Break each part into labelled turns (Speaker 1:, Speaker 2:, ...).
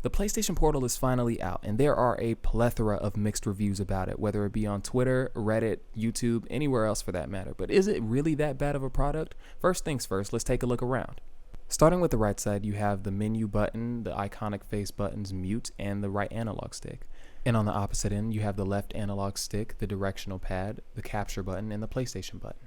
Speaker 1: The PlayStation Portal is finally out, and there are a plethora of mixed reviews about it, whether it be on Twitter, Reddit, YouTube, anywhere else for that matter. But is it really that bad of a product? First things first, let's take a look around. Starting with the right side, you have the menu button, the iconic face buttons mute, and the right analog stick. And on the opposite end, you have the left analog stick, the directional pad, the capture button, and the PlayStation button.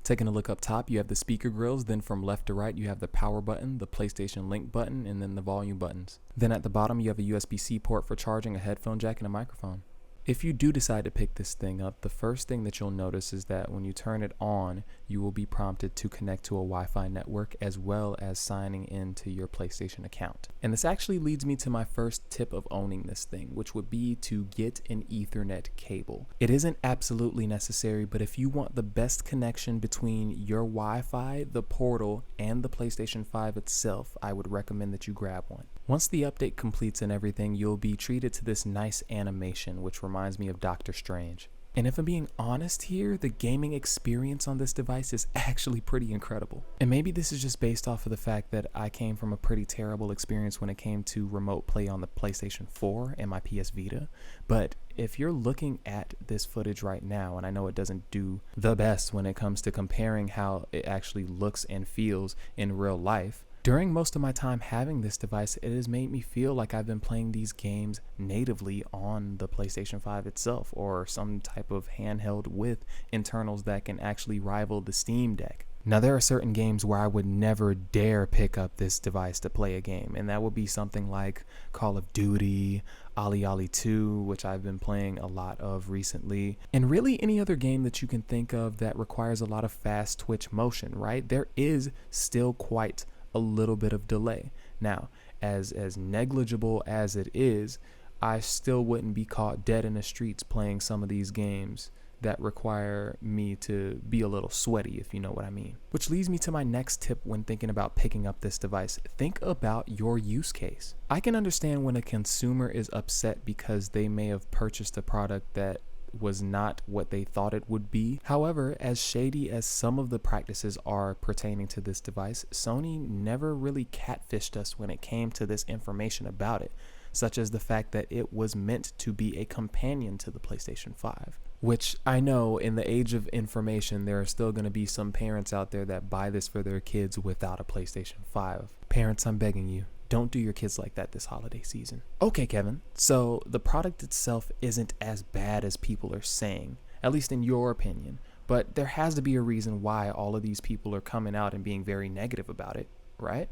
Speaker 1: Taking a look up top, you have the speaker grills, then from left to right, you have the power button, the PlayStation Link button, and then the volume buttons. Then at the bottom, you have a USB-C port for charging, a headphone jack, and a microphone. If you do decide to pick this thing up, the first thing that you'll notice is that when you turn it on, you will be prompted to connect to a Wi-Fi network as well as signing into your PlayStation account. And this actually leads me to my first tip of owning this thing, which would be to get an Ethernet cable. It isn't absolutely necessary, but if you want the best connection between your Wi-Fi, the Portal, and the PlayStation 5 itself, I would recommend that you grab one. Once the update completes and everything, you'll be treated to this nice animation, which reminds me of Doctor Strange. And if I'm being honest here, the gaming experience on this device is actually pretty incredible. And maybe this is just based off of the fact that I came from a pretty terrible experience when it came to remote play on the PlayStation 4 and my PS Vita. But if you're looking at this footage right now, and I know it doesn't do the best when it comes to comparing how it actually looks and feels in real life, during most of my time having this device, it has made me feel like I've been playing these games natively on the PlayStation 5 itself, or some type of handheld with internals that can actually rival the Steam Deck. Now, there are certain games where I would never dare pick up this device to play a game, and that would be something like Call of Duty, OlliOlli 2, which I've been playing a lot of recently, and really any other game that you can think of that requires a lot of fast twitch motion, right? There is still quite a little bit of delay. Now, as negligible as it is, I still wouldn't be caught dead in the streets playing some of these games that require me to be a little sweaty, if you know what I mean. Which leads me to my next tip when thinking about picking up this device. Think about your use case. I can understand when a consumer is upset because they may have purchased a product that was not what they thought it would be. However, as shady as some of the practices are pertaining to this device, Sony never really catfished us when it came to this information about it, such as the fact that it was meant to be a companion to the PlayStation 5. Which I know in the age of information, there are still going to be some parents out there that buy this for their kids without a PlayStation 5. Parents, I'm begging you, don't do your kids like that this holiday season. Okay, Kevin, so the product itself isn't as bad as people are saying, at least in your opinion, but there has to be a reason why all of these people are coming out and being very negative about it, right?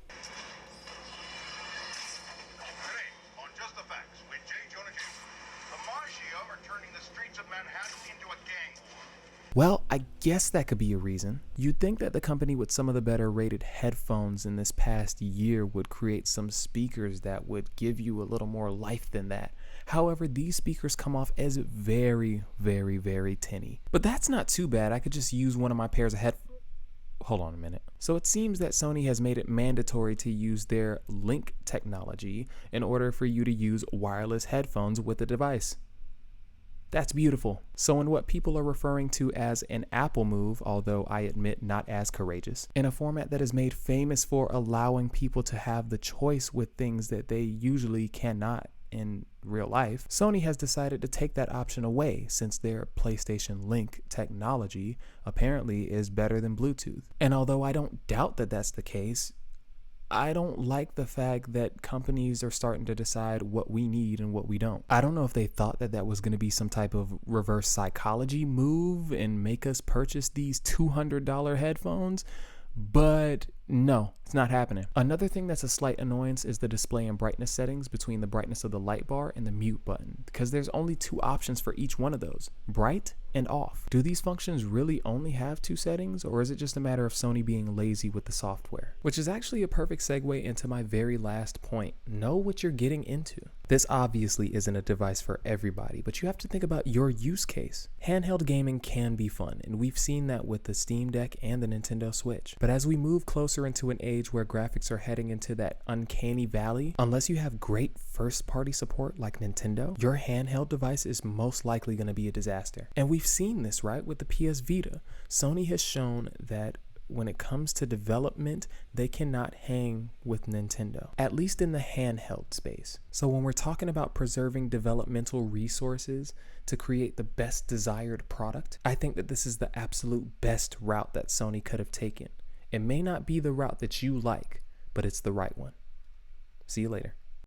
Speaker 2: Today, on Just the Facts, with Jay Jonah Jameson, the Mafia are turning the streets of Manhattan into a gang war.
Speaker 1: Well, I guess that could be a reason. You'd think that the company with some of the better rated headphones in this past year would create some speakers that would give you a little more life than that. However, these speakers come off as very, very, very tinny. But that's not too bad. I could just use one of my pairs of headphones. Hold on a minute. So it seems that Sony has made it mandatory to use their Link technology in order for you to use wireless headphones with the device. That's beautiful. So in what people are referring to as an Apple move, although I admit not as courageous, in a format that is made famous for allowing people to have the choice with things that they usually cannot in real life, Sony has decided to take that option away since their PlayStation Link technology apparently is better than Bluetooth. And although I don't doubt that that's the case, I don't like the fact that companies are starting to decide what we need and what we don't. I don't know if they thought that that was going to be some type of reverse psychology move and make us purchase these $200 headphones, but no, it's not happening. Another thing that's a slight annoyance is the display and brightness settings between the brightness of the light bar and the mute button, because there's only two options for each one of those, bright and off. Do these functions really only have two settings, or is it just a matter of Sony being lazy with the software? Which is actually a perfect segue into my very last point. Know what you're getting into. This obviously isn't a device for everybody, but you have to think about your use case. Handheld gaming can be fun, and we've seen that with the Steam Deck and the Nintendo Switch. But as we move closer into an age where graphics are heading into that uncanny valley, unless you have great first-party support like Nintendo, your handheld device is most likely going to be a disaster. And we've seen this, right, with the PS Vita. Sony has shown that when it comes to development, they cannot hang with Nintendo, at least in the handheld space. So when we're talking about preserving developmental resources to create the best desired product, I think that this is the absolute best route that Sony could have taken. It may not be the route that you like, but it's the right one. See you later.